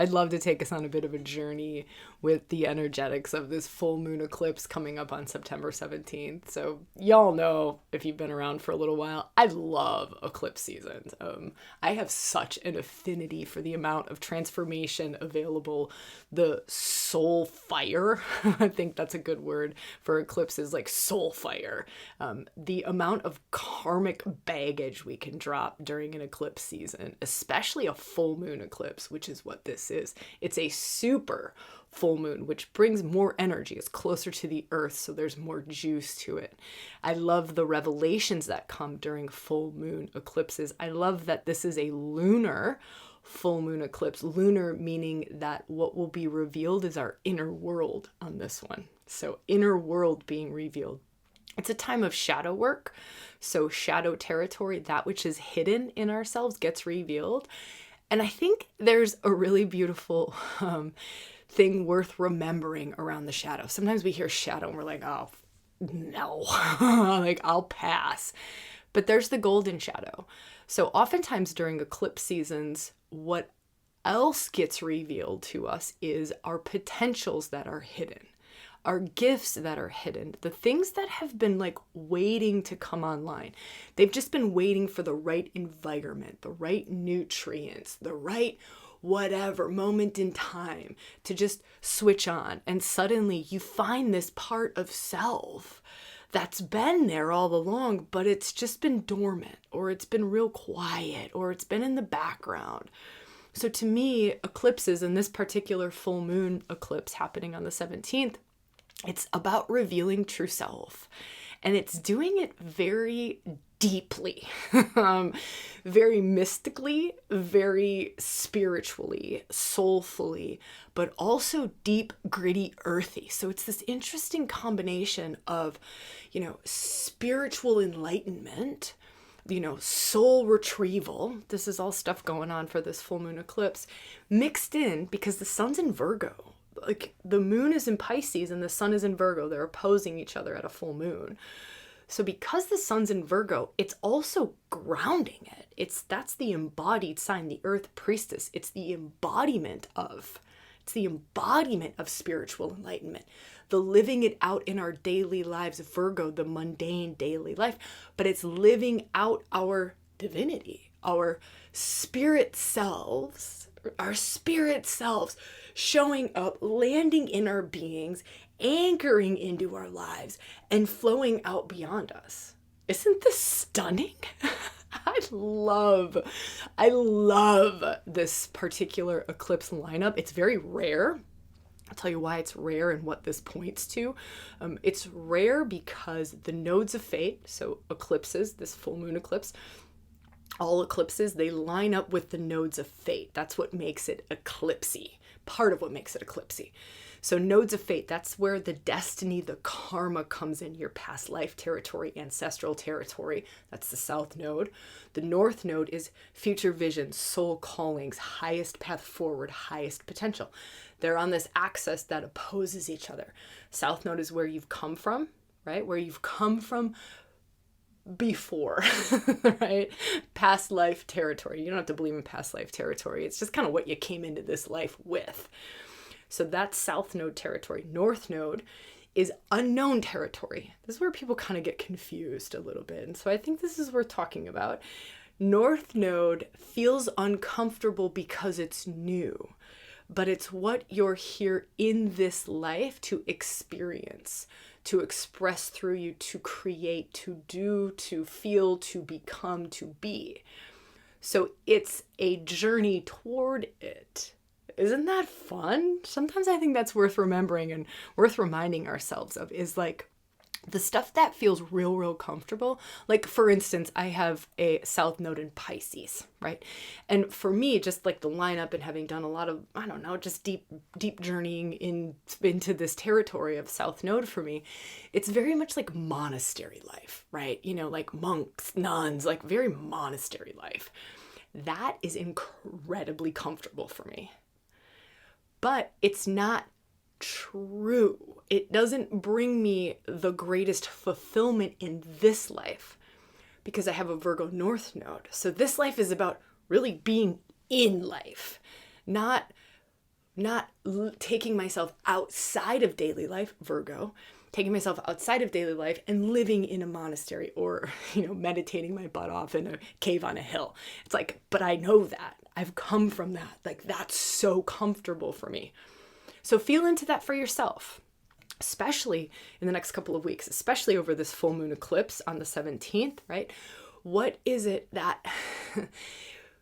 I'd love to take us on a bit of a journey with the energetics of this full moon eclipse coming up on September 17th. So y'all know, if you've been around for a little while, I love eclipse seasons. I have such an affinity for the amount of transformation available, the soul fire. I think that's a good word for eclipses, like soul fire. The amount of karmic baggage we can drop during an eclipse season, especially a full moon eclipse, which is what this is. It's a super full moon, which brings more energy. It's closer to the earth, so there's more juice to it. I love the revelations that come during full moon eclipses. I love that this is a lunar full moon eclipse. Lunar meaning that what will be revealed is our inner world on this one. So inner world being revealed. It's a time of shadow work. So shadow territory, that which is hidden in ourselves, gets revealed. And I think there's a really beautiful thing worth remembering around the shadow. Sometimes we hear shadow and we're like, oh, no, like I'll pass. But there's the golden shadow. So oftentimes during eclipse seasons, what else gets revealed to us is our potentials that are hidden, our gifts that are hidden, the things that have been like waiting to come online. They've just been waiting for the right environment, the right nutrients, the right whatever moment in time to just switch on. And suddenly you find this part of self that's been there all along, but it's just been dormant, or it's been real quiet, or it's been in the background. So to me, eclipses, and this particular full moon eclipse happening on the 17th, it's about revealing true self. And it's doing it very deeply, very mystically, very spiritually, soulfully, but also deep, gritty, earthy. So it's this interesting combination of, spiritual enlightenment, soul retrieval. This is all stuff going on for this full moon eclipse, mixed in because the sun's in Virgo. Like the moon is in Pisces and the sun is in Virgo. They're opposing each other at a full moon. So because the sun's in Virgo, it's also grounding it. That's the embodied sign, the earth priestess. It's the embodiment of spiritual enlightenment, the living it out in our daily lives, Virgo, the mundane daily life, but it's living out our divinity, our spirit selves showing up, landing in our beings, anchoring into our lives, and flowing out beyond us. Isn't this stunning? I love this particular eclipse lineup. It's very rare. I'll tell you why it's rare and what this points to. It's rare because the nodes of fate, so eclipses, this full moon eclipse, all eclipses, they line up with the nodes of fate. That's what makes it eclipsy. Part of what makes it eclipsy. So nodes of fate, that's where the destiny, the karma comes in, your past life territory, ancestral territory. That's the south node. The north node is future vision, soul callings, highest path forward, highest potential. They're on this axis that opposes each other. South node is where you've come from, right? Where you've come from before, right? Past life territory. You don't have to believe in past life territory. It's just kind of what you came into this life with. So that's south node territory. North node is unknown territory. This is where people kind of get confused a little bit. And so I think this is worth talking about. North node feels uncomfortable because it's new, but it's what you're here in this life to experience, to express through you, to create, to do, to feel, to become, to be. So it's a journey toward it. Isn't that fun? Sometimes I think that's worth remembering and worth reminding ourselves of, is like the stuff that feels real comfortable. Like for instance, I have a south node in Pisces, right? And for me, just like the lineup and having done a lot of, just deep journeying into this territory of south node for me, it's very much like monastery life, right? Like monks, nuns, like very monastery life. That is incredibly comfortable for me. But it's not true. It doesn't bring me the greatest fulfillment in this life because I have a Virgo North node. So this life is about really being in life, not taking myself outside of daily life, Virgo, taking myself outside of daily life and living in a monastery or, meditating my butt off in a cave on a hill. It's like, but I know that. I've come from that. Like, that's so comfortable for me. So feel into that for yourself, especially in the next couple of weeks, especially over this full moon eclipse on the 17th, right? What is it that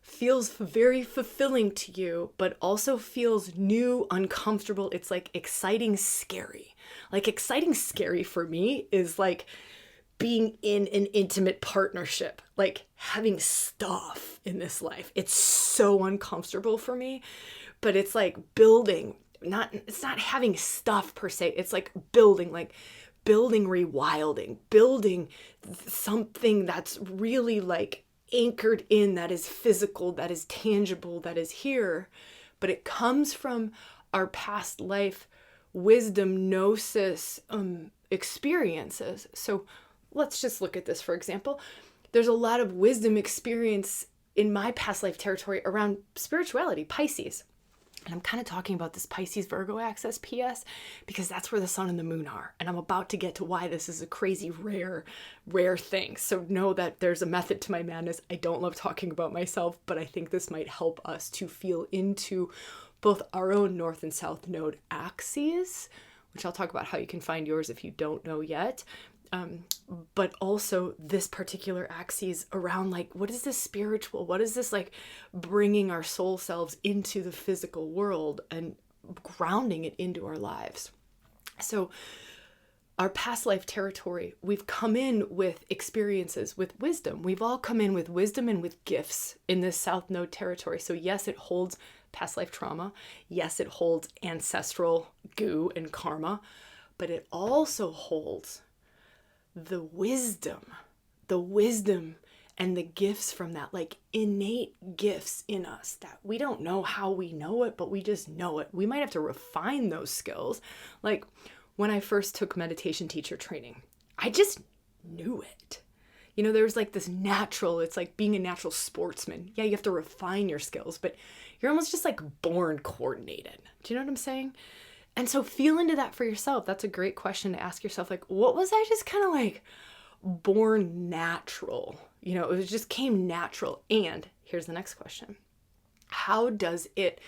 feels very fulfilling to you, but also feels new, uncomfortable? It's like exciting, scary. Like exciting, scary for me is like being in an intimate partnership, like having stuff in this life. It's so uncomfortable for me, but it's like building, it's not having stuff per se. It's like building rewilding, building something that's really like anchored in, that is physical, that is tangible, that is here, but it comes from our past life wisdom, gnosis, experiences. So let's just look at this, for example. There's a lot of wisdom experience in my past life territory around spirituality, Pisces. And I'm kind of talking about this Pisces Virgo axis, PS, because that's where the sun and the moon are. And I'm about to get to why this is a crazy rare thing. So know that there's a method to my madness. I don't love talking about myself, but I think this might help us to feel into both our own north and south node axes, which I'll talk about how you can find yours if you don't know yet. But also this particular axis around like, what is this spiritual? What is this like bringing our soul selves into the physical world and grounding it into our lives? So our past life territory, we've come in with experiences, with wisdom. We've all come in with wisdom and with gifts in this South Node territory. So yes, it holds past life trauma. Yes, it holds ancestral goo and karma, but it also holds the wisdom and the gifts from that, like innate gifts in us that we don't know how we know it, but we just know it. We might have to refine those skills. Like when I first took meditation teacher training, I just knew it. There's like this natural, it's like being a natural sportsman. Yeah, you have to refine your skills, but you're almost just like born coordinated. Do you know what I'm saying? And so feel into that for yourself. That's a great question to ask yourself. Like, what was I just kind of like born natural? It just came natural. And here's the next question. How does it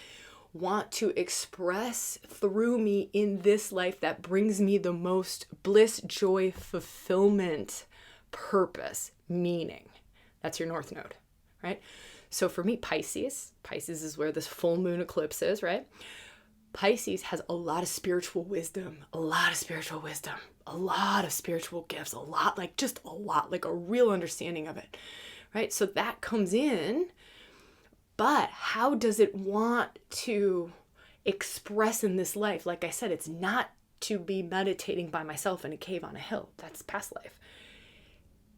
want to express through me in this life that brings me the most bliss, joy, fulfillment, purpose, meaning? That's your north node, right? So for me, Pisces is where this full moon eclipse is, right? Pisces has a lot of spiritual wisdom, a lot of spiritual gifts, a lot, like a real understanding of it, right? So that comes in, but how does it want to express in this life? Like I said, it's not to be meditating by myself in a cave on a hill. That's past life.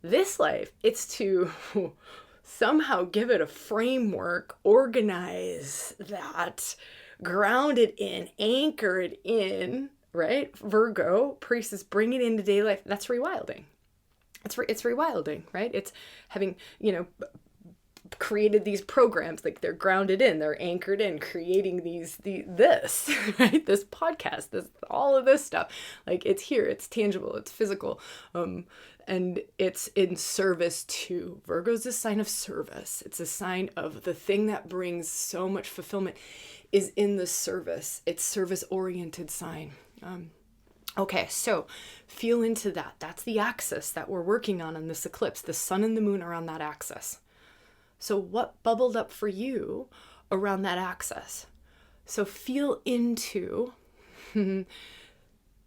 This life, it's to somehow give it a framework, organize that, ground it in, anchor it in, right? Virgo, priestess, bring it into daily life. That's rewilding. It's rewilding, right? It's having, created these programs, like they're grounded in, they're anchored in, creating this, right? This podcast, all of this stuff. Like it's here, it's tangible, it's physical. And it's in service to. Virgo's a sign of service. It's a sign of the thing that brings so much fulfillment is in the service. It's service-oriented sign. Okay, so feel into that. That's the axis that we're working on in this eclipse. The sun and the moon are on that axis. So what bubbled up for you around that axis? So feel into the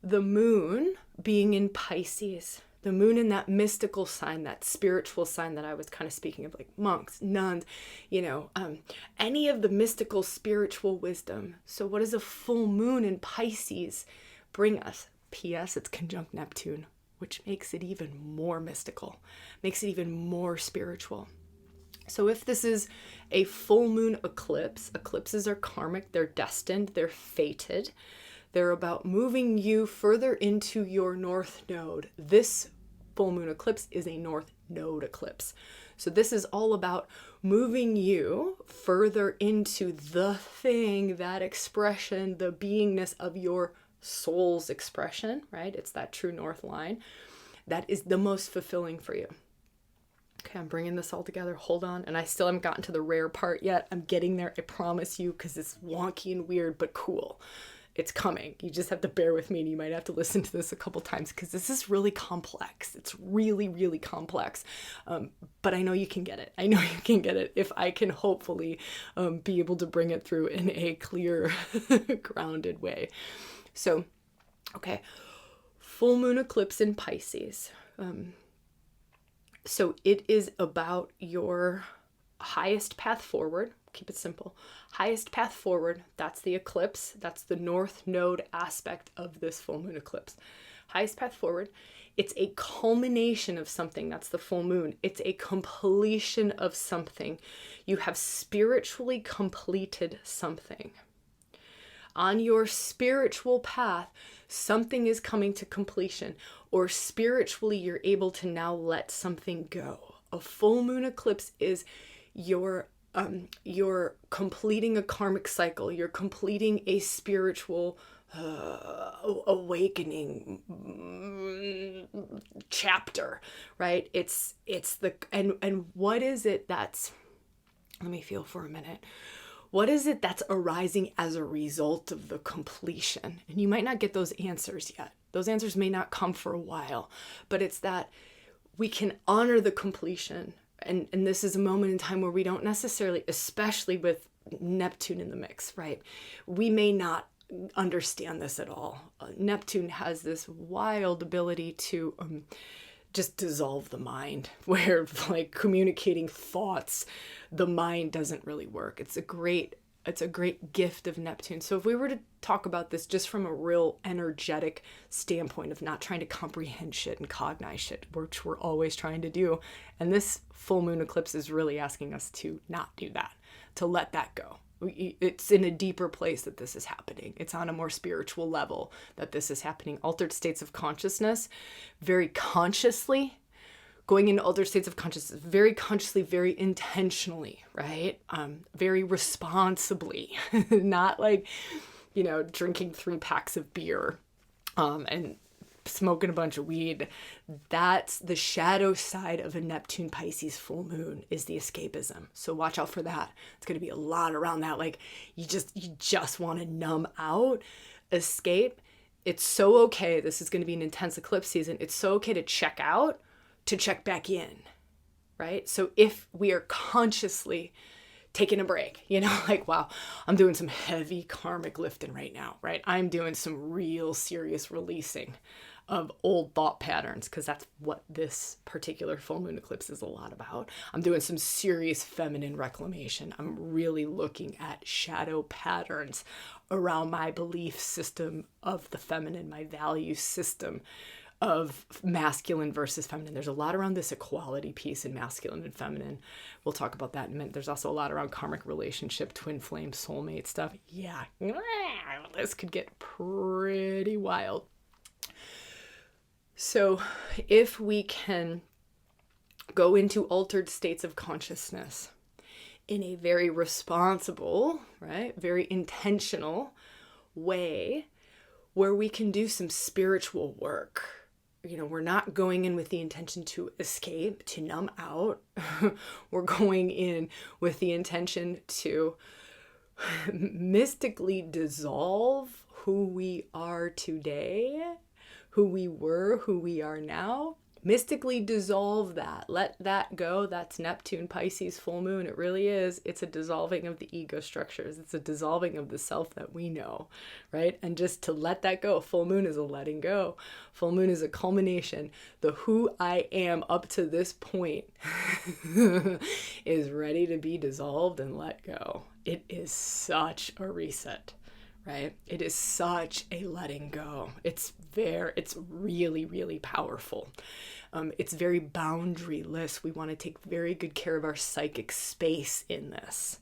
moon being in Pisces. The moon in that mystical sign, that spiritual sign that I was kind of speaking of, like monks, nuns, any of the mystical spiritual wisdom. So what does a full moon in Pisces bring us? P.S. It's conjunct Neptune, which makes it even more mystical, makes it even more spiritual. So if this is a full moon eclipse, eclipses are karmic, they're destined, they're fated. They're about moving you further into your north node. This full moon eclipse is a north node eclipse. So this is all about moving you further into the thing, that expression, the beingness of your soul's expression, right? It's that true north line that is the most fulfilling for you. Okay, I'm bringing this all together. Hold on. And I still haven't gotten to the rare part yet. I'm getting there, I promise you, because it's wonky and weird, but cool. It's coming. You just have to bear with me, and you might have to listen to this a couple times because this is really complex. It's really, really complex. But I know you can get it. I know you can get it if I can hopefully be able to bring it through in a clear, grounded way. So, okay, full moon eclipse in Pisces. So it is about your highest path forward. Keep it simple. Highest path forward. That's the eclipse. That's the north node aspect of this full moon eclipse. Highest path forward. It's a culmination of something. That's the full moon. It's a completion of something. You have spiritually completed something. On your spiritual path, something is coming to completion, or spiritually you're able to now let something go. A full moon eclipse is you're completing a karmic cycle. You're completing a spiritual awakening chapter, right? It's the, and what is it that's, let me feel for a minute. What is it that's arising as a result of the completion? And you might not get those answers yet. Those answers may not come for a while, but it's that we can honor the completion. And this is a moment in time where we don't necessarily, especially with Neptune in the mix, right? We may not understand this at all. Neptune has this wild ability to just dissolve the mind, where like communicating thoughts, the mind doesn't really work. It's a great gift of Neptune. So if we were to talk about this just from a real energetic standpoint of not trying to comprehend shit and cognize shit, which we're always trying to do, and this full moon eclipse is really asking us to not do that, to let that go. It's in a deeper place that this is happening. It's on a more spiritual level that this is happening. Altered states of consciousness, very consciously, going into altered states of consciousness, very consciously, very intentionally, right? Very responsibly, not like, drinking 3 packs of beer and smoking a bunch of weed. That's the shadow side of a Neptune Pisces full moon, is the escapism. So watch out for that. It's going to be a lot around that. Like you just want to numb out, escape. It's so okay. This is going to be an intense eclipse season. It's so okay to check out, to check back in, right? So if we are consciously taking a break, like, wow, I'm doing some heavy karmic lifting right now, right? I'm doing some real serious releasing of old thought patterns, because that's what this particular full moon eclipse is a lot about. I'm doing some serious feminine reclamation. I'm really looking at shadow patterns around my belief system of the feminine, my value system of masculine versus feminine. There's a lot around this equality piece in masculine and feminine. We'll talk about that in a minute. There's also a lot around karmic relationship, twin flame, soulmate stuff. Yeah, this could get pretty wild. So if we can go into altered states of consciousness in a very responsible, right, very intentional way, where we can do some spiritual work. We're not going in with the intention to escape, to numb out. We're going in with the intention to mystically dissolve who we are today, who we were, who we are now. Mystically dissolve that. Let that go. That's Neptune, Pisces, full moon. It really is. It's a dissolving of the ego structures. It's a dissolving of the self that we know, right? And just to let that go. Full moon is a letting go. Full moon is a culmination. The who I am up to this point is ready to be dissolved and let go. It is such a reset, right? It is such a letting go. It's really, really powerful. It's very boundaryless. We want to take very good care of our psychic space in this.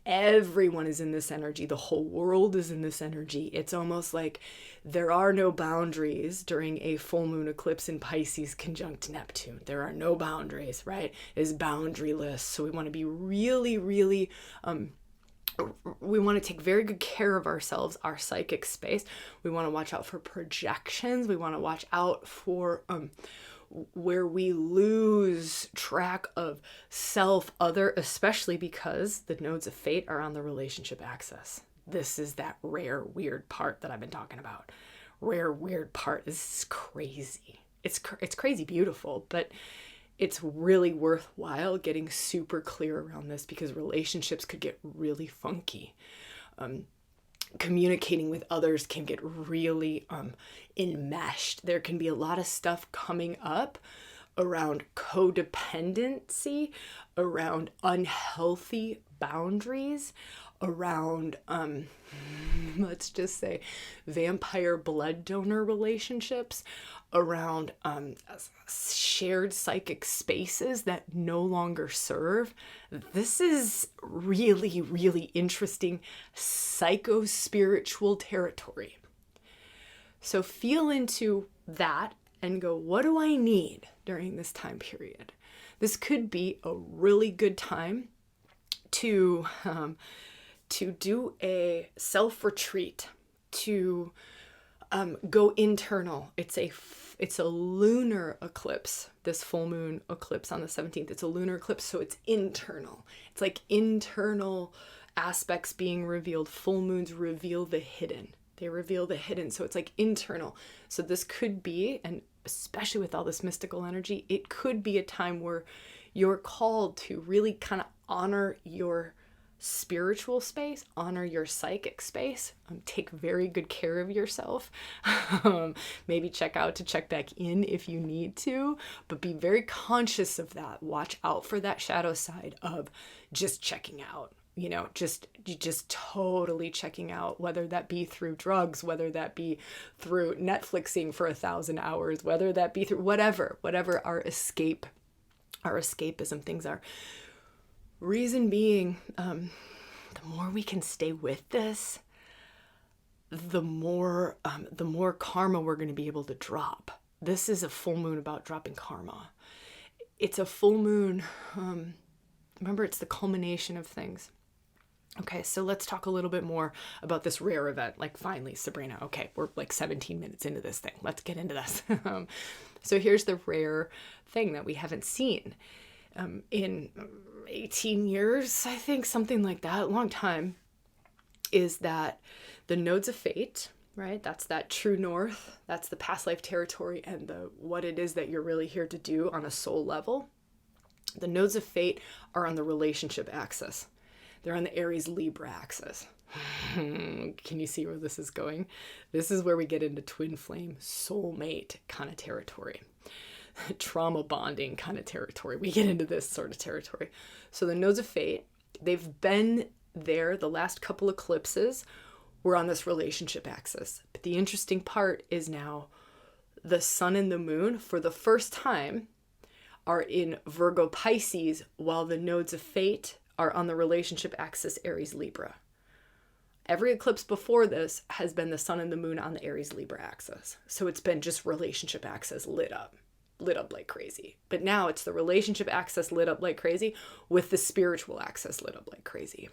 Everyone is in this energy. The whole world is in this energy. It's almost like there are no boundaries during a full moon eclipse in Pisces conjunct Neptune. There are no boundaries, right? It is boundaryless. So we want to be really, really, we want to take very good care of ourselves, our psychic space. We want to watch out for projections. We want to watch out for where we lose track of self, other, especially because the nodes of fate are on the relationship axis. This is that rare, weird part that I've been talking about. Rare, weird part is crazy. It's crazy beautiful, but it's really worthwhile getting super clear around this because relationships could get really funky. Communicating with others can get really enmeshed. There can be a lot of stuff coming up around codependency, around unhealthy boundaries, around, let's just say, vampire blood donor relationships, around shared psychic spaces that no longer serve. This is really, really interesting psycho-spiritual territory. So feel into that and go, what do I need during this time period? This could be a really good time to do a self-retreat, to go internal. It's a lunar eclipse, this full moon eclipse on the 17th. It's a lunar eclipse, so it's internal. It's like internal aspects being revealed. Full moons reveal the hidden. They reveal the hidden, so it's like internal. So this could be, and especially with all this mystical energy, it could be a time where you're called to really kind of honor your spiritual space, honor your psychic space, take very good care of yourself. Maybe check back in if you need to, but be very conscious of that. Watch out for that shadow side of just checking out, just totally checking out, whether that be through drugs, whether that be through Netflixing for 1,000 hours, whether that be through whatever our escapism things are. Reason being, the more we can stay with this, the more karma we're going to be able to drop. This is a full moon about dropping karma. It's a full moon. Remember, it's the culmination of things. Okay, so let's talk a little bit more about this rare event. Like, finally, Sabrina. Okay, we're like 17 minutes into this thing. Let's get into this. So here's the rare thing that we haven't seen in 18 years, I think, something like that, a long time, is that the nodes of fate, right? That's that true north. That's the past life territory and what it is that you're really here to do on a soul level. The nodes of fate are on the relationship axis. They're on the Aries Libra axis. Can you see where this is going? This is where we get into twin flame, soulmate kind of territory. Trauma bonding kind of territory. We get into this sort of territory. So the nodes of fate, they've been there. The last couple eclipses were on this relationship axis. But the interesting part is now the sun and the moon, for the first time, are in Virgo Pisces, while the nodes of fate are on the relationship axis Aries Libra. Every eclipse before this has been the sun and the moon on the Aries Libra axis. So it's been just relationship axis lit up like crazy. But now it's the relationship axis lit up like crazy with the spiritual axis lit up like crazy.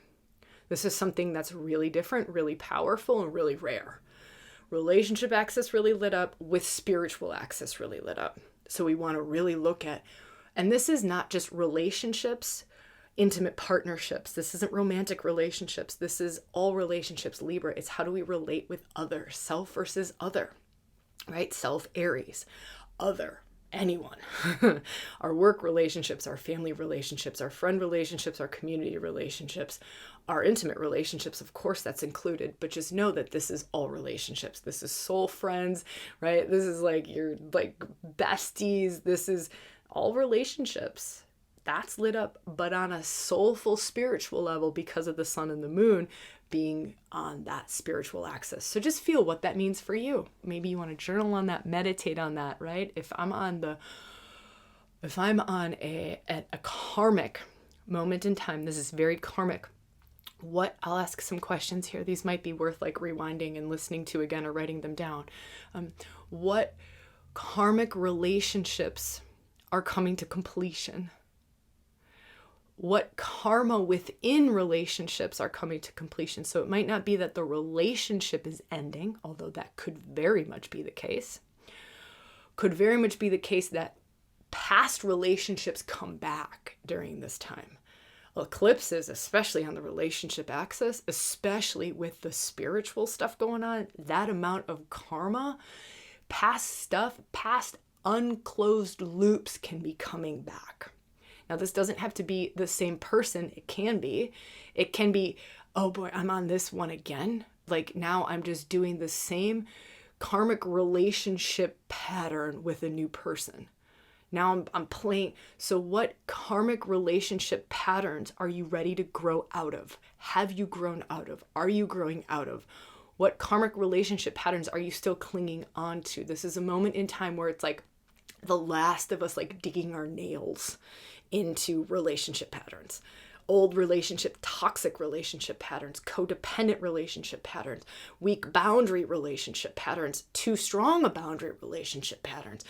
This is something that's really different, really powerful, and really rare. Relationship axis really lit up with spiritual axis really lit up. So we want to really look at, and this is not just relationships, intimate partnerships. This isn't romantic relationships. This is all relationships, Libra. It's how do we relate with other, self versus other, right? Self, Aries, other, anyone. Our work relationships, our family relationships, our friend relationships, our community relationships, our intimate relationships, of course that's included, but just know that this is all relationships. This is soul friends, right? This is like your besties. This is all relationships. That's lit up, but on a soulful spiritual level because of the sun and the moon being on that spiritual axis. So just feel what that means for you. Maybe you want to journal on that, meditate on that, right? If I'm on a karmic moment in time, this is very karmic I'll ask some questions here. These might be worth like rewinding and listening to again or writing them down. What karmic relationships are coming to completion? What karma within relationships are coming to completion? So it might not be that the relationship is ending, although that could very much be the case. Could very much be the case that past relationships come back during this time. Eclipses, especially on the relationship axis, especially with the spiritual stuff going on, that amount of karma, past stuff, past unclosed loops can be coming back. Now, this doesn't have to be the same person. It can be, oh boy, I'm on this one again. Like now I'm just doing the same karmic relationship pattern with a new person. Now I'm playing. So what karmic relationship patterns are you ready to grow out of? Have you grown out of? Are you growing out of? What karmic relationship patterns are you still clinging on to? This is a moment in time where it's like the last of us like digging our nails into relationship patterns. Old relationship, toxic relationship patterns, codependent relationship patterns, weak boundary relationship patterns, too strong a boundary relationship patterns,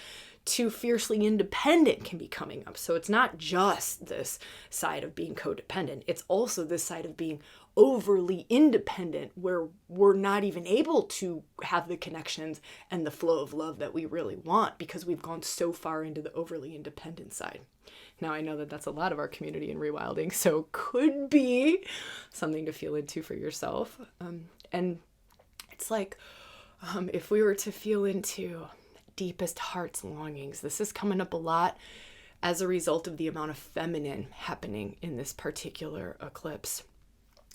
too fiercely independent can be coming up. So it's not just this side of being codependent. It's also this side of being overly independent where we're not even able to have the connections and the flow of love that we really want because we've gone so far into the overly independent side. Now, I know that that's a lot of our community in ReWilding, so could be something to feel into for yourself. And it's like, if we were to feel into deepest heart's longings, this is coming up a lot as a result of the amount of feminine happening in this particular eclipse,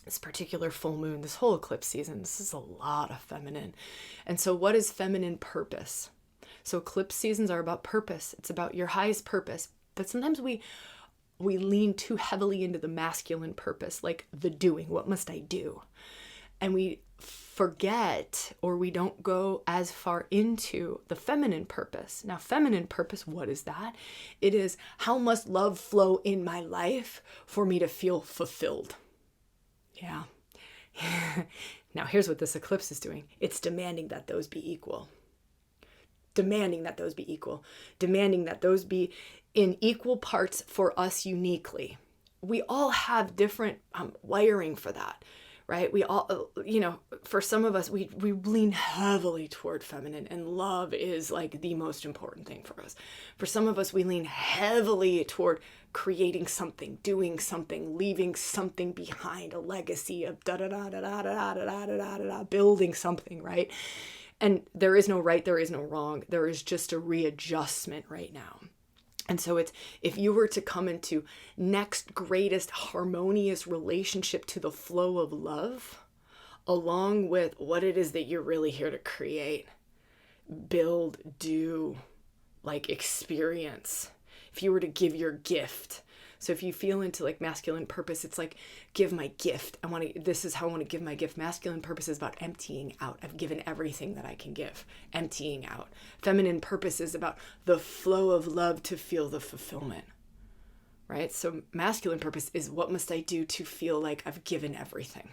this particular full moon, this whole eclipse season. This is a lot of feminine. And so what is feminine purpose? So eclipse seasons are about purpose. It's about your highest purpose. But sometimes we lean too heavily into the masculine purpose, like the doing. What must I do? And we forget, or we don't go as far into the feminine purpose. Now, feminine purpose, what is that? It is, how must love flow in my life for me to feel fulfilled? Yeah. Now, here's what this eclipse is doing. It's demanding that those be equal. Demanding that those be equal. Demanding that those be in equal parts for us uniquely. We all have different wiring for that, right? We all, for some of us, we lean heavily toward feminine, and love is like the most important thing for us. For some of us, we lean heavily toward creating something, doing something, leaving something behind, a legacy of building something, right? And there is no right, there is no wrong. There is just a readjustment right now. And so it's, if you were to come into next greatest harmonious relationship to the flow of love, along with what it is that you're really here to create, build, do, like experience. If you were to give your gift. So if you feel into like masculine purpose, it's like, give my gift. This is how I want to give my gift. Masculine purpose is about emptying out. I've given everything that I can give. Emptying out. Feminine purpose is about the flow of love to feel the fulfillment. Right? So masculine purpose is, what must I do to feel like I've given everything?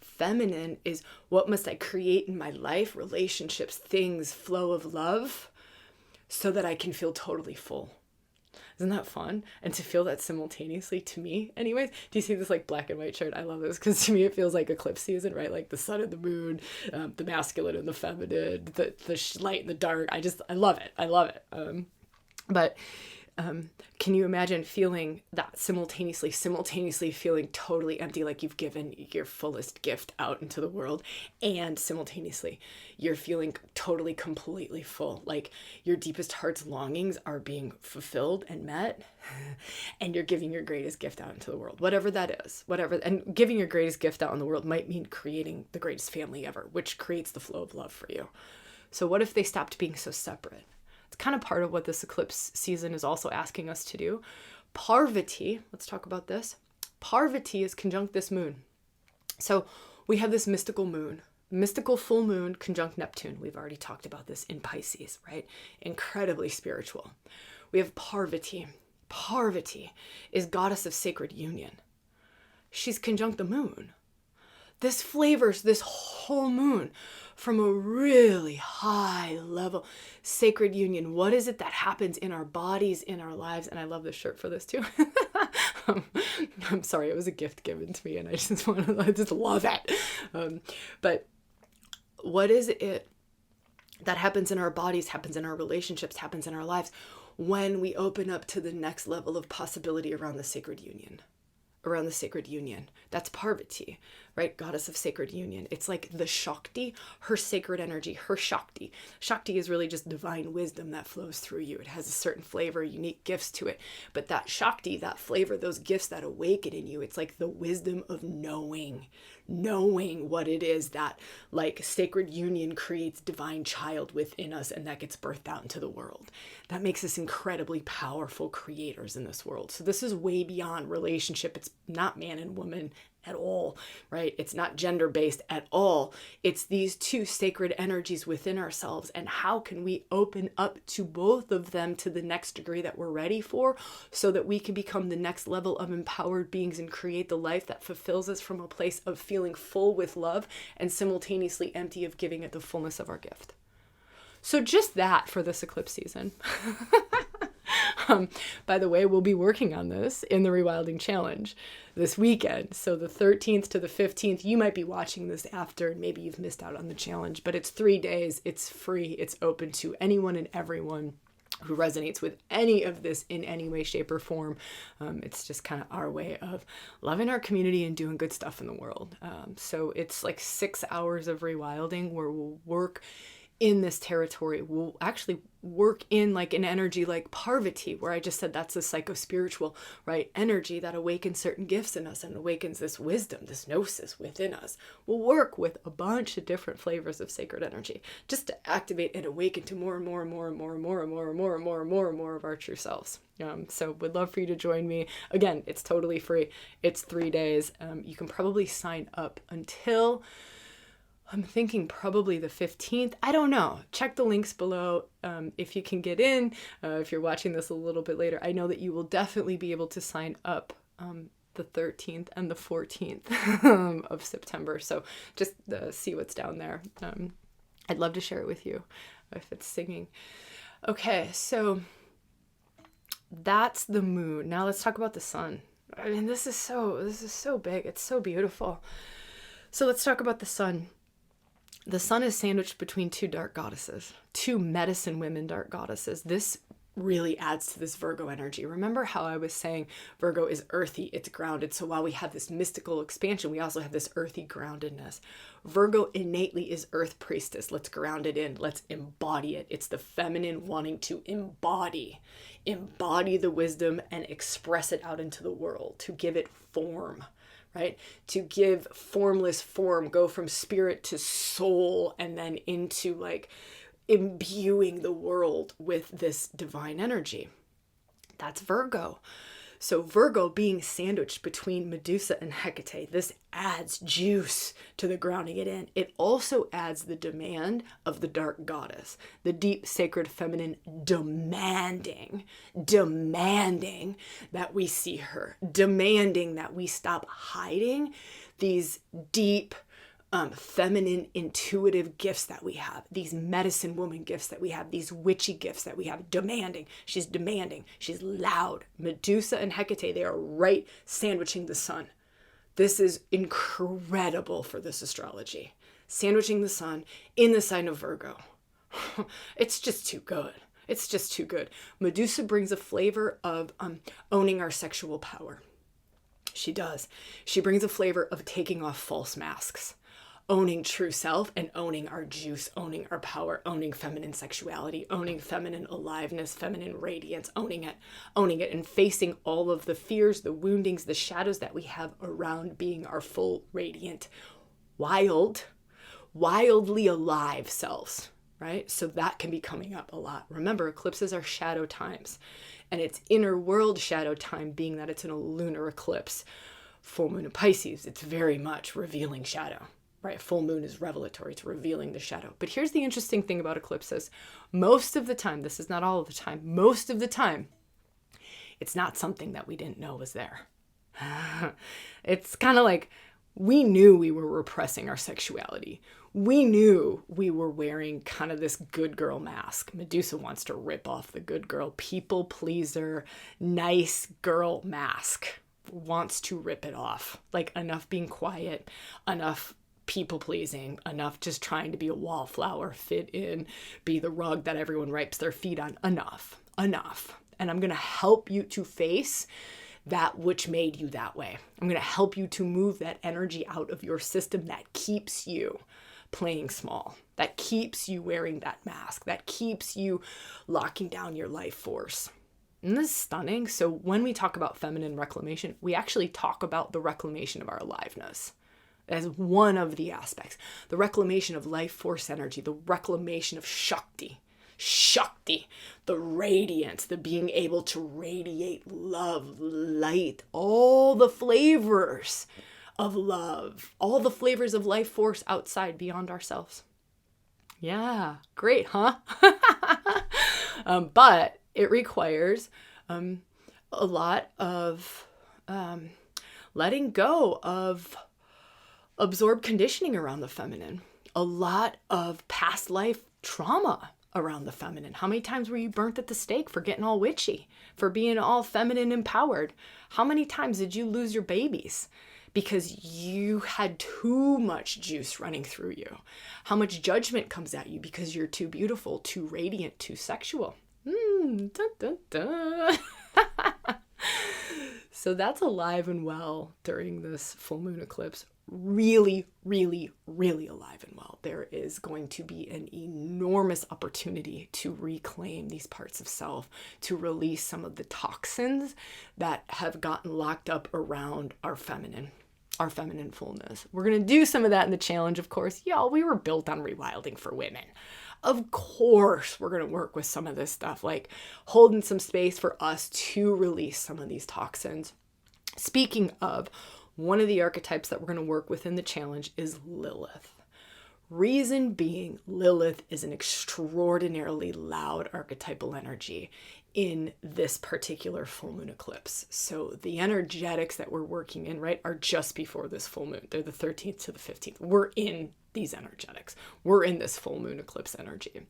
Feminine is, what must I create in my life, relationships, things, flow of love, so that I can feel totally full. Isn't that fun? And to feel that simultaneously, to me anyways. Do you see this like black and white chart? I love this because to me it feels like eclipse season, right? Like the sun and the moon, the masculine and the feminine, the light and the dark. I love it. I love it. But can you imagine feeling that simultaneously feeling totally empty, like you've given your fullest gift out into the world, and simultaneously you're feeling totally, completely full, like your deepest heart's longings are being fulfilled and met, and you're giving your greatest gift out into the world, whatever that is, and giving your greatest gift out in the world might mean creating the greatest family ever, which creates the flow of love for you. So what if they stopped being so separate? It's kind of part of what this eclipse season is also asking us to do. Parvati, let's talk about this. Parvati is conjunct this moon. So we have this mystical moon, mystical full moon conjunct Neptune. We've already talked about this in Pisces, right? Incredibly spiritual. We have Parvati. Parvati is goddess of sacred union. She's conjunct the moon. This flavors this whole moon from a really high level sacred union. What is it that happens in our bodies, in our lives? And I love this shirt for this too. I'm sorry, it was a gift given to me and I just love it. But what is it that happens in our bodies, happens in our relationships, happens in our lives when we open up to the next level of possibility around the sacred union? Around the sacred union. That's Parvati, right? Goddess of sacred union. It's like the Shakti, her sacred energy, her Shakti. Shakti is really just divine wisdom that flows through you. It has a certain flavor, unique gifts to it. But that Shakti, that flavor, those gifts that awaken in you, it's like the wisdom of knowing what it is that like sacred union creates divine child within us and that gets birthed out into the world. That makes us incredibly powerful creators in this world. So this is way beyond relationship. It's not man and woman at all, right? It's not gender-based at all. It's these two sacred energies within ourselves. And how can we open up to both of them to the next degree that we're ready for so that we can become the next level of empowered beings and create the life that fulfills us from a place of feeling full with love and simultaneously empty of giving it the fullness of our gift. So just that for this eclipse season. By the way, we'll be working on this in the ReWilding Challenge this weekend. So the 13th to the 15th, you might be watching this after and maybe you've missed out on the challenge, but it's 3 days. It's free. It's open to anyone and everyone who resonates with any of this in any way, shape, or form. It's just kind of our way of loving our community and doing good stuff in the world. So it's like 6 hours of rewilding where we'll work in this territory. We'll actually work in like an energy like Parvati, where I just said that's the psycho-spiritual, right? Energy that awakens certain gifts in us and awakens this wisdom, this gnosis within us. We'll work with a bunch of different flavors of sacred energy just to activate and awaken to more and more and more and more and more and more and more and more and more and more of our true selves. So would love for you to join me. Again, it's totally free. It's 3 days. You can probably sign up until I'm thinking probably the 15th. I don't know. Check the links below if you can get in. If you're watching this a little bit later, I know that you will definitely be able to sign up the 13th and the 14th of September. So just see what's down there. I'd love to share it with you if it's singing. Okay, so that's the moon. Now let's talk about the sun. I mean, this is so big. It's so beautiful. So let's talk about the sun. The sun is sandwiched between two dark goddesses, two medicine women dark goddesses. This really adds to this Virgo energy. Remember how I was saying Virgo is earthy, it's grounded. So while we have this mystical expansion, we also have this earthy groundedness. Virgo innately is earth priestess. Let's ground it in. Let's embody it. It's the feminine wanting to embody the wisdom and express it out into the world, to give it form. Right? To give formless form, go from spirit to soul, and then into like imbuing the world with this divine energy. That's Virgo. So Virgo being sandwiched between Medusa and Hekate, this adds juice to the grounding it in. It also adds the demand of the dark goddess, the deep sacred feminine demanding that we see her, demanding that we stop hiding these deep feminine intuitive gifts that we have, these medicine woman gifts that we have, these witchy gifts that we have, demanding. She's loud. Medusa and Hekate, they are right sandwiching the sun. This is incredible for this astrology. Sandwiching the sun in the sign of Virgo. It's just too good. It's just too good. Medusa brings a flavor of owning our sexual power. She does. She brings a flavor of taking off false masks, owning true self and owning our juice, owning our power, owning feminine sexuality, owning feminine aliveness, feminine radiance, owning it and facing all of the fears, the woundings, the shadows that we have around being our full, radiant, wildly alive selves, right? So that can be coming up a lot. Remember, eclipses are shadow times, and it's inner world shadow time, being that it's in a lunar eclipse. Full moon in Pisces, it's very much revealing shadow. Right, full moon is revelatory, it's revealing the shadow. But here's the interesting thing about eclipses. Most of the time, this is not all of the time, most of the time, it's not something that we didn't know was there. It's kind of like we knew we were repressing our sexuality. We knew we were wearing kind of this good girl mask. Medusa wants to rip off the good girl, people pleaser, nice girl mask. Wants to rip it off. Like, enough being quiet, enough people pleasing, enough just trying to be a wallflower, fit in, be the rug that everyone wipes their feet on. Enough. And I'm going to help you to face that which made you that way. I'm going to help you to move that energy out of your system that keeps you playing small, that keeps you wearing that mask, that keeps you locking down your life force. And this is stunning. So when we talk about feminine reclamation, we actually talk about the reclamation of our aliveness as one of the aspects. The reclamation of life force energy, the reclamation of Shakti, the radiance, the being able to radiate love, light, all the flavors of love, all the flavors of life force outside, beyond ourselves. Yeah, great, huh? But it requires a lot of letting go of absorbed conditioning around the feminine, a lot of past life trauma around the feminine. How many times were you burnt at the stake for getting all witchy, for being all feminine empowered? How many times did you lose your babies because you had too much juice running through you? How much judgment comes at you because you're too beautiful, too radiant, too sexual? Dun, dun, dun. So that's alive and well during this full moon eclipse. Really, really, really alive and well. There is going to be an enormous opportunity to reclaim these parts of self, to release some of the toxins that have gotten locked up around our feminine fullness. We're going to do some of that in the challenge, of course. Y'all, we were built on rewilding for women. Of course, we're going to work with some of this stuff, like holding some space for us to release some of these toxins. Speaking of, one of the archetypes that we're going to work with in the challenge is Lilith. Reason being, Lilith is an extraordinarily loud archetypal energy in this particular full moon eclipse. So the energetics that we're working in, right, are just before this full moon. They're the 13th to the 15th. We're in these energetics. We're in this full moon eclipse energy.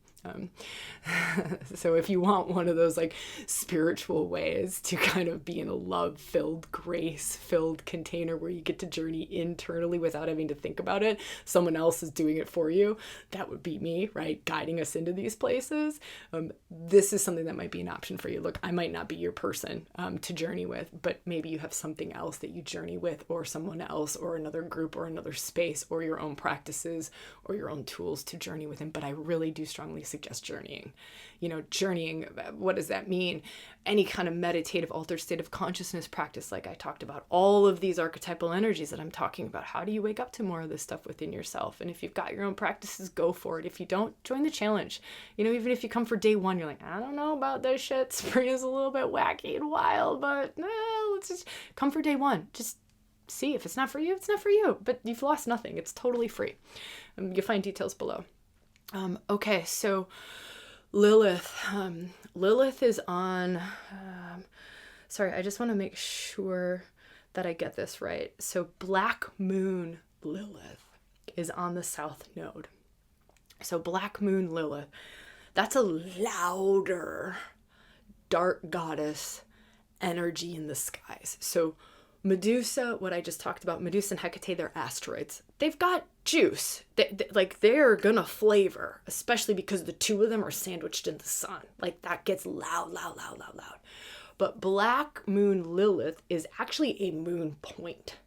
So if you want one of those like spiritual ways to kind of be in a love-filled, grace-filled container where you get to journey internally without having to think about it, someone else is doing it for you, that would be me, right? Guiding us into these places. This is something that might be an option for you. Look, I might not be your person to journey with, but maybe you have something else that you journey with, or someone else, or another group, or another space, or your own practices, or your own tools to journey with him. But I really do strongly suggest journeying. Journeying, what does that mean? Any kind of meditative altered state of consciousness practice, like I talked about, all of these archetypal energies that I'm talking about. How do you wake up to more of this stuff within yourself? And if you've got your own practices, go for it. If you don't, join the challenge. Even if you come for day one, you're like, I don't know about this shit. Spring is a little bit wacky and wild, but let's just come for day one. Just see. If it's not for you, it's not for you. But you've lost nothing. It's totally free. You'll find details below. Okay, so Lilith. Lilith is on, sorry, I just want to make sure that I get this right. So Black Moon Lilith is on the South Node. So Black Moon Lilith, that's a louder, dark goddess energy in the skies. So Medusa, what I just talked about, Medusa and Hekate, they're asteroids. They've got juice. They're gonna flavor, especially because the two of them are sandwiched in the sun. Like, that gets loud. But Black Moon Lilith is actually a moon point,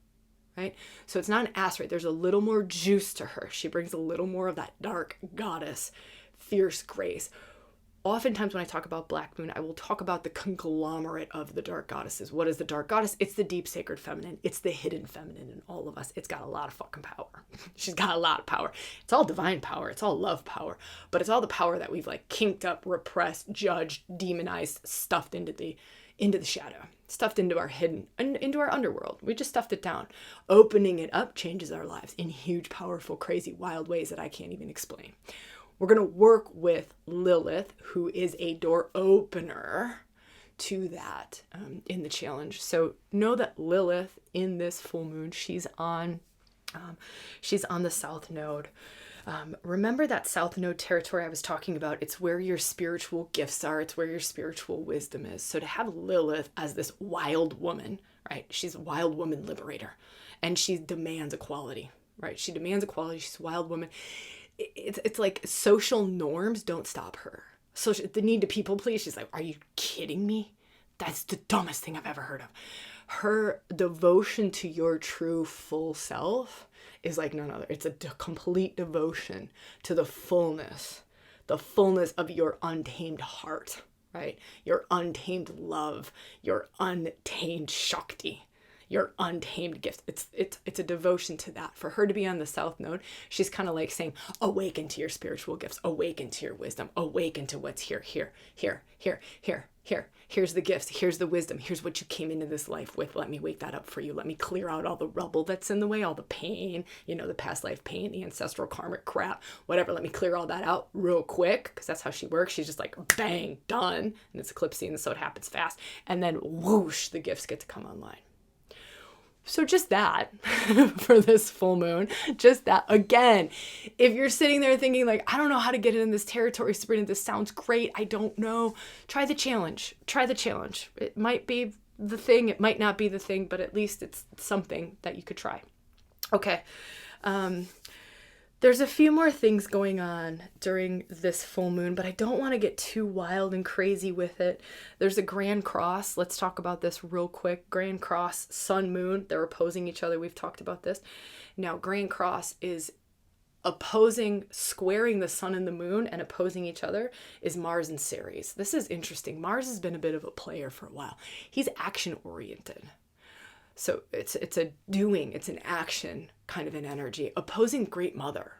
right? So it's not an asteroid. There's a little more juice to her. She brings a little more of that dark goddess, fierce grace. Oftentimes when I talk about Black Moon, I will talk about the conglomerate of the dark goddesses. What is the dark goddess? It's the deep sacred feminine. It's the hidden feminine in all of us. It's got a lot of fucking power. She's got a lot of power. It's all divine power. It's all love power. But it's all the power that we've like kinked up, repressed, judged, demonized, stuffed into the shadow, stuffed into our hidden, into our underworld. We just stuffed it down. Opening it up changes our lives in huge, powerful, crazy, wild ways that I can't even explain. We're going to work with Lilith, who is a door opener to that in the challenge. So know that Lilith in this full moon, she's on She's on the South Node. Remember that South Node territory I was talking about? It's where your spiritual gifts are. It's where your spiritual wisdom is. So to have Lilith as this wild woman, right? She's a wild woman liberator, and she demands equality, right? She demands equality. She's a wild woman. It's like social norms don't stop her. So the need to people please, she's like, are you kidding me? That's the dumbest thing I've ever heard of. Her devotion to your true full self is like none other. It's a complete devotion to the fullness of your untamed heart, right? Your untamed love, your untamed Shakti, your untamed gift. It's a devotion to that. For her to be on the South Node, she's kind of like saying, awaken to your spiritual gifts, awaken to your wisdom, awaken to what's here. Here's the gifts, here's the wisdom, here's what you came into this life with. Let me wake that up for you. Let me clear out all the rubble that's in the way, all the pain, the past life pain, the ancestral karmic crap, whatever. Let me clear all that out real quick, because that's how she works. She's just like, bang, done. And it's eclipse season, so it happens fast. And then whoosh, the gifts get to come online. So just that for this full moon, just that. Again, if you're sitting there thinking like, I don't know how to get in this territory, Sabrina, this sounds great, I don't know. Try the challenge. It might be the thing, it might not be the thing, but at least it's something that you could try. Okay. There's a few more things going on during this full moon, but I don't want to get too wild and crazy with it. There's a grand cross. Let's talk about this real quick. Grand cross, sun, moon, they're opposing each other. We've talked about this. Now, grand cross is squaring the sun and the moon, and opposing each other is Mars and Ceres. This is interesting. Mars has been a bit of a player for a while. He's action oriented. So it's a doing, it's an action kind of an energy, opposing Great Mother.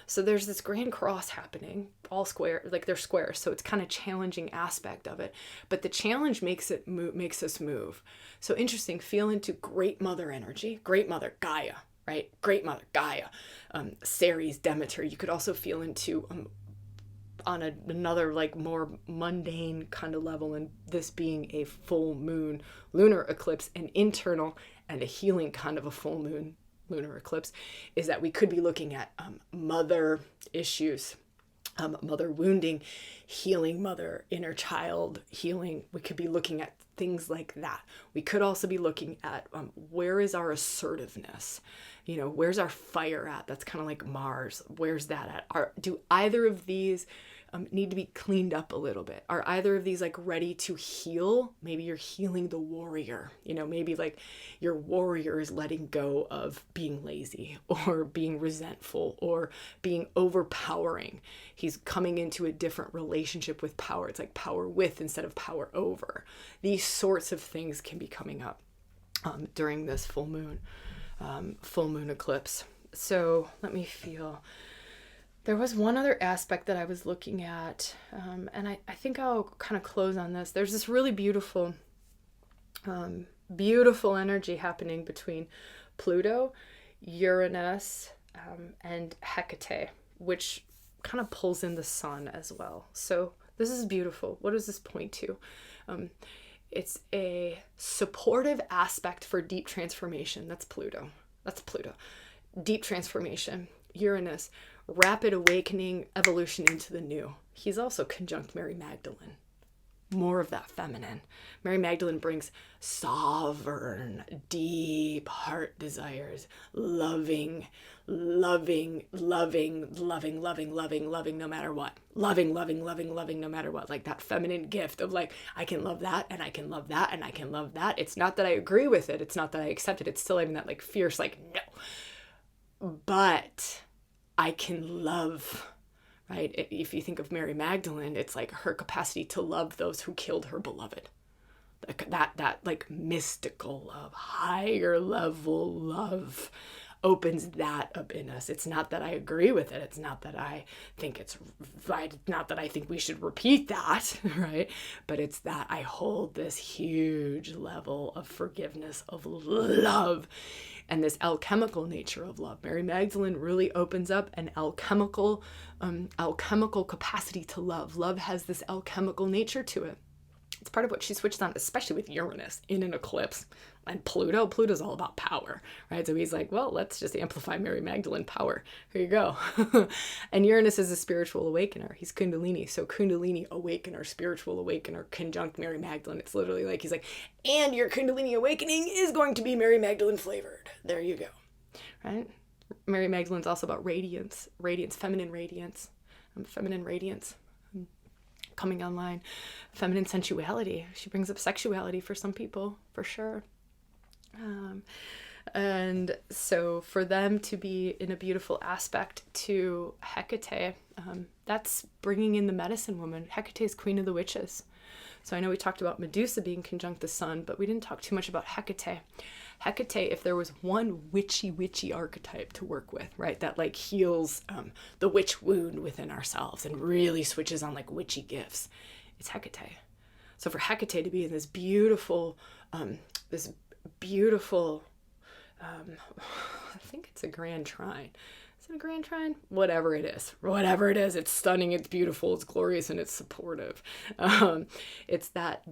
So there's this grand cross happening, all square, like they're squares. So it's kind of challenging aspect of it, but the challenge makes us move. So interesting, feel into Great Mother energy, Great Mother Gaia, right? Great Mother Gaia, Ceres, Demeter. You could also feel into on another like more mundane kind of level, and this being a full moon lunar eclipse, an internal and a healing kind of a full moon lunar eclipse, is that we could be looking at mother issues, mother wounding, healing mother, inner child healing. We could be looking at things like that. We could also be looking at where is our assertiveness? Where's our fire at? That's kind of like Mars. Where's that at? Do either of these need to be cleaned up a little bit? Are either of these like ready to heal? Maybe you're healing the warrior. Maybe like your warrior is letting go of being lazy or being resentful or being overpowering. He's coming into a different relationship with power. It's like power with instead of power over. These sorts of things can be coming up during this full moon eclipse. So let me feel. There was one other aspect that I was looking at, and I think I'll kind of close on this. There's this really beautiful energy happening between Pluto, Uranus, and Hekate, which kind of pulls in the sun as well. So this is beautiful. What does this point to? It's a supportive aspect for deep transformation. That's Pluto. Deep transformation. Uranus, rapid awakening, evolution into the new. He's also conjunct Mary Magdalene. More of that feminine. Mary Magdalene brings sovereign, deep heart desires, loving no matter what. Loving no matter what. Like that feminine gift of like, I can love that and I can love that and I can love that. It's not that I agree with it. It's not that I accept it. It's still having that like fierce, like, no. But I can love, right? If you think of Mary Magdalene, it's like her capacity to love those who killed her beloved. That like mystical love, higher level love opens that up in us. It's not that I agree with it. It's not that I think it's right. Not that I think we should repeat that, right? But it's that I hold this huge level of forgiveness, of love, and this alchemical nature of love. Mary Magdalene really opens up an alchemical capacity to love. Love has this alchemical nature to it, It's part of what she switches on, especially with Uranus in an eclipse. And Pluto's all about power, right? So he's like, well, let's just amplify Mary Magdalene power. Here you go. And Uranus is a spiritual awakener. He's Kundalini. So Kundalini awakener, spiritual awakener, conjunct Mary Magdalene. It's literally like, he's like, and your Kundalini awakening is going to be Mary Magdalene flavored. There you go, right? Mary Magdalene's also about radiance, feminine radiance, coming online, feminine sensuality. She brings up sexuality for some people, for sure. And so for them to be in a beautiful aspect to Hekate, that's bringing in the medicine woman. Hekate is queen of the witches. So I know we talked about Medusa being conjunct the sun, but we didn't talk too much about Hekate. Hekate, if there was one witchy archetype to work with, right, that like heals the witch wound within ourselves and really switches on like witchy gifts, it's Hekate. So for Hekate to be in this beautiful, I think it's a grand trine. Is it a grand trine? Whatever it is, it's stunning, it's beautiful, it's glorious, and it's supportive. It's that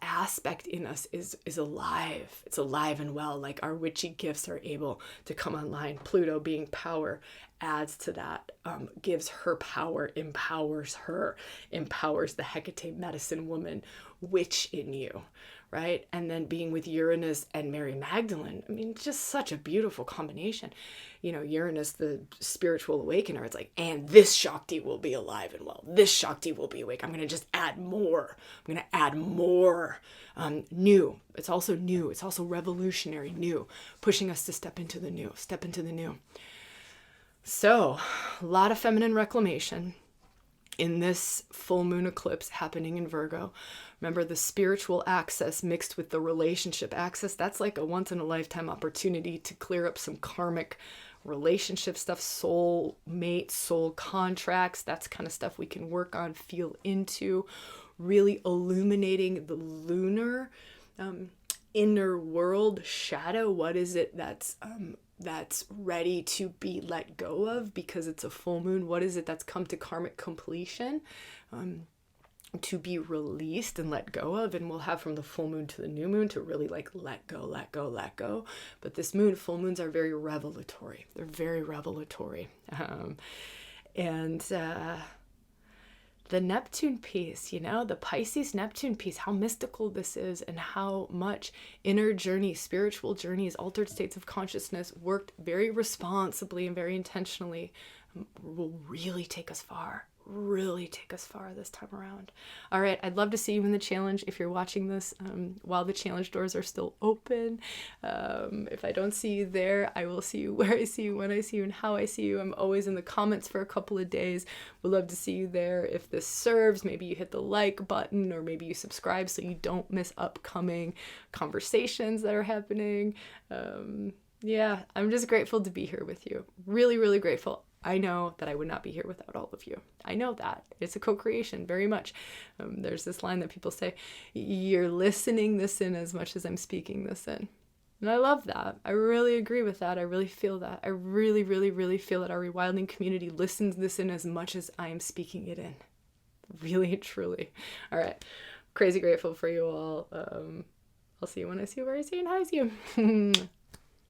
aspect in us is alive. It's alive and well. Like our witchy gifts are able to come online. Pluto being power adds to that, gives her power, empowers the Hecate medicine woman witch in you, right? And then being with Uranus and Mary Magdalene, I mean, just such a beautiful combination. You know, Uranus, the spiritual awakener, it's like, and this Shakti will be alive and well. This Shakti will be awake. I'm going to just add more. I'm going to add more. New. It's also new. It's also revolutionary, new, pushing us to step into the new. So, a lot of feminine reclamation in this full moon eclipse happening in Virgo. Remember, the spiritual access mixed with the relationship access, that's like a once in a lifetime opportunity to clear up some karmic relationship stuff, soul mate, soul contracts. That's kind of stuff we can work on, feel into, really illuminating the lunar inner world shadow. What is it that's ready to be let go of because it's a full moon? What is it that's come to karmic completion, to be released and let go of? And we'll have from the full moon to the new moon to really like let go. But this moon, full moons are very revelatory. They're very revelatory. The Neptune piece, the Pisces Neptune piece, how mystical this is and how much inner journey, spiritual journeys, altered states of consciousness worked very responsibly and very intentionally will really take us far this time around. All right, I'd love to see you in the challenge if you're watching this while the challenge doors are still open. If I don't see you there, I will see you where I see you, when I see you, and how I see you. I'm always in the comments for a couple of days. Would love to see you there. If this serves, maybe you hit the like button or maybe you subscribe so you don't miss upcoming conversations that are happening. Yeah, I'm just grateful to be here with you. Really, really grateful. I know that I would not be here without all of you. I know that. It's a co-creation, very much. There's this line that people say, you're listening this in as much as I'm speaking this in. And I love that. I really agree with that. I really feel that. I really, really, really feel that our ReWilding community listens this in as much as I am speaking it in. Really, truly. All right. Crazy grateful for you all. I'll see you when I see you, where I see you, and how I see you.